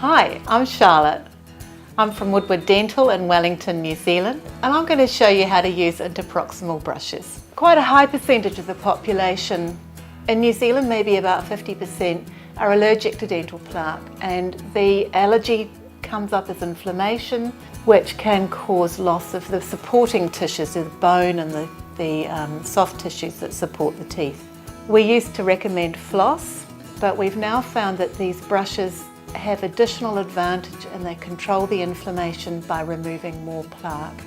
Hi, I'm Charlotte. I'm from Woodward Dental in Wellington, New Zealand, and I'm going to show you how to use interproximal brushes. Quite a high percentage of the population in New Zealand, maybe about 50%, are allergic to dental plaque, and the allergy comes up as inflammation, which can cause loss of the supporting tissues, the bone and the soft tissues that support the teeth. We used to recommend floss, but we've now found that these brushes have additional advantage and they control the inflammation by removing more plaque.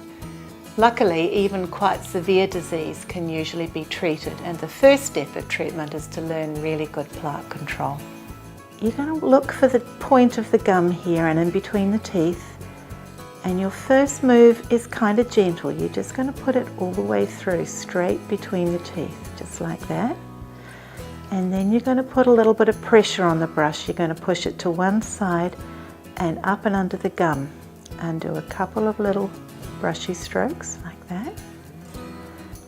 Luckily, even quite severe disease can usually be treated, and the first step of treatment is to learn really good plaque control. You're going to look for the point of the gum here and in between the teeth, and your first move is kind of gentle. You're just going to put it all the way through, straight between the teeth, just like that. And then you're going to put a little bit of pressure on the brush. You're going to push it to one side and up and under the gum, and do a couple of little brushy strokes like that.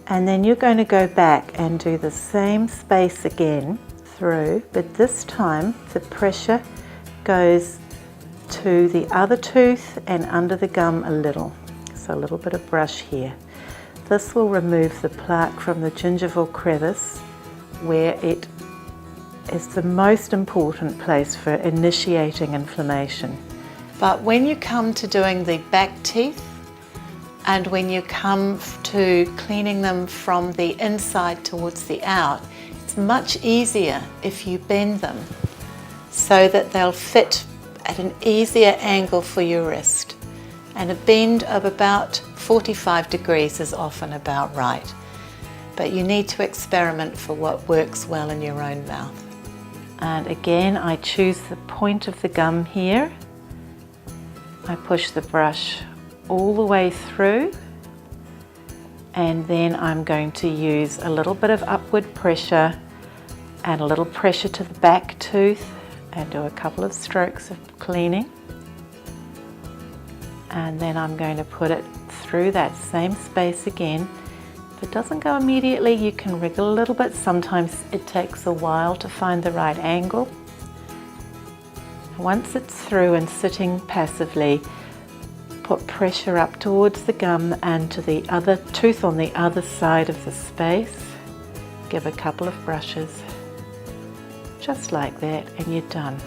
And then you're going to go back and do the same space again through, but this time the pressure goes to the other tooth and under the gum a little. So a little bit of brush here. This will remove the plaque from the gingival crevice, where it is the most important place for initiating inflammation. But when you come to doing the back teeth, and when you come to cleaning them from the inside towards the out, it's much easier if you bend them so that they'll fit at an easier angle for your wrist. And a bend of about 45 degrees is often about right. But you need to experiment for what works well in your own mouth. And again, I choose the point of the gum here. I push the brush all the way through, and then I'm going to use a little bit of upward pressure and a little pressure to the back tooth and do a couple of strokes of cleaning. And then I'm going to put it through that same space again. If it doesn't go immediately, you can wriggle a little bit. Sometimes it takes a while to find the right angle. Once it's through and sitting passively, put pressure up towards the gum and to the other tooth on the other side of the space. Give a couple of brushes, just like that, and you're done.